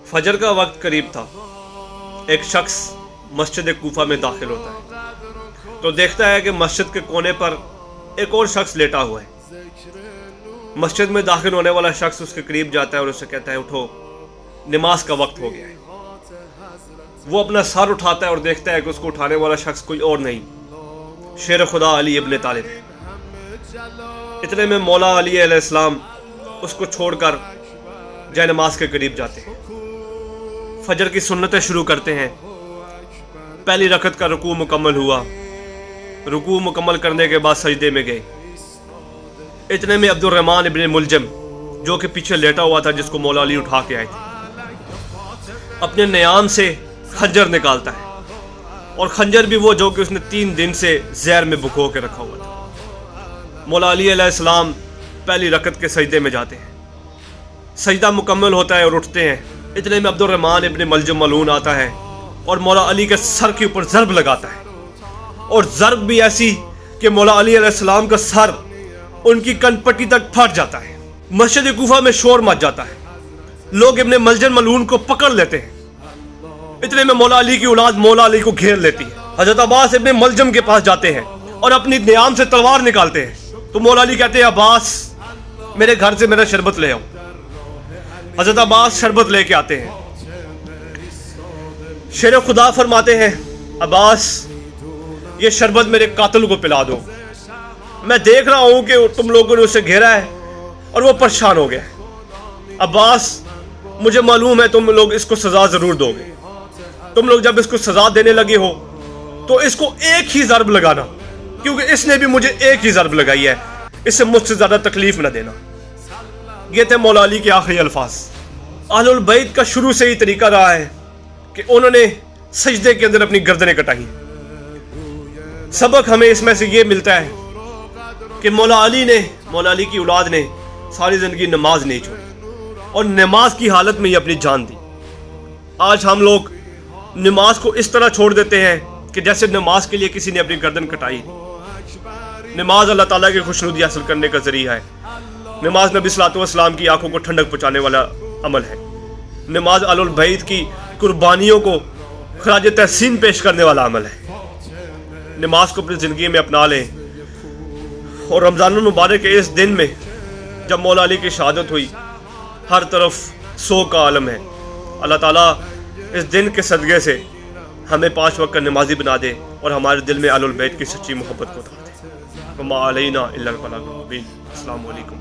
फजर का वक्त करीब था। एक शख्स मस्जिद कूफा में दाखिल होता है तो देखता है कि मस्जिद के कोने पर एक और शख्स लेटा हुआ है। मस्जिद में दाखिल होने वाला शख्स उसके करीब जाता है और उससे कहता है, उठो, नमाज का वक्त हो गया है। वो अपना सर उठाता है और देखता है कि उसको उठाने वाला शख्स कोई और नहीं, शेर खुदा अली इब्न तालिब है। इतने में मौला अली अलैहिस्सलाम उसको छोड़कर जय नमाज के करीब जाते हैं। फजर की सुन्नतें शुरू करते हैं। पहली रकत का रुकू मुकम्मल हुआ। रुकू मुकम्मल करने के बाद सजदे में गए। इतने में अब्दुर्रहमान इब्न मुलजम, जो कि पीछे लेटा हुआ था, जिसको मौला अली उठा के आए थे, अपने नियाम से खंजर निकालता है। और खंजर भी वो जो कि उसने 3 दिन से जहर में बुको के रखा हुआ था। मौला अली अलैहिस्सलाम पहली रकत के सजदे में जाते हैं। सजदा मुकम्मल होता है और उठते हैं। इतने में अब्दुर्रहमान इब्न मुलजम मलून आता है और मौला अली के सर के ऊपर ज़रब लगाता है, और ज़रब भी ऐसी कि मौला अली अलैहिस्सलाम का सर उनकी कनपट्टी तक फट जाता है। मस्जिद कूफा में शोर मच जाता है। लोग इब्न मुलजम मलून को पकड़ लेते हैं। इतने में मौला अली की औलाद मौला अली को घेर लेती है। हजरत अब्बास इब्न मुलजम के पास जाते हैं और अपनी नियाम से तलवार निकालते हैं। तो मौला अली कहते हैं, अब्बास, मेरे घर से मेरा शरबत ले आओ। हजरत अब्बास शरबत लेके आते हैं। शेर खुदा फरमाते हैं, अब्बास, ये शरबत मेरे कातिल को पिला दो। मैं देख रहा हूं कि तुम लोगों ने उसे घेरा है और वो परेशान हो गया है। अब्बास, मुझे मालूम है तुम लोग इसको सजा जरूर दोगे। तुम लोग जब इसको सजा देने लगे हो तो इसको एक ही ज़रब लगाना, क्योंकि इसने भी मुझे एक ही ज़रब लगाई है। इससे मुझसे ज्यादा तकलीफ न देना। ये थे मौला अली के आखिरी अल्फाज। अहलुल बैत का शुरू से ही तरीका रहा है कि उन्होंने सजदे के अंदर अपनी गर्दनें कटाई। सबक हमें इसमें से ये मिलता है कि मौला अली की औलाद ने सारी जिंदगी नमाज नहीं छोड़ी और नमाज की हालत में ही अपनी जान दी। आज हम लोग नमाज को इस तरह छोड़ देते हैं कि जैसे नमाज के लिए किसी ने अपनी गर्दन कटाई। नमाज अल्लाह ताला की खुशनुदी हासिल करने का जरिया है। नमाज नबी सल्लल्लाहु अलैहि वसल्लम की आंखों को ठंडक पहुंचाने वाला अमल है। नमाज अहलुल बैत की कुर्बानियों को खराज तहसीन पेश करने वाला अमल है। नमाज को अपनी ज़िंदगी में अपना लें। और रमज़ानुल मुबारक के इस दिन में जब मौला अली की शहादत हुई, हर तरफ शोक का आलम है। अल्लाह ताला इस दिन के सदक़े से हमें 5 वक्त का नमाजी बना दे और हमारे दिल में अहलुल बैत की सच्ची मोहब्बत को उतार दे। वमा अलैना इल्लल बलागुल मुबीन। अस्सलामु अलैकुम।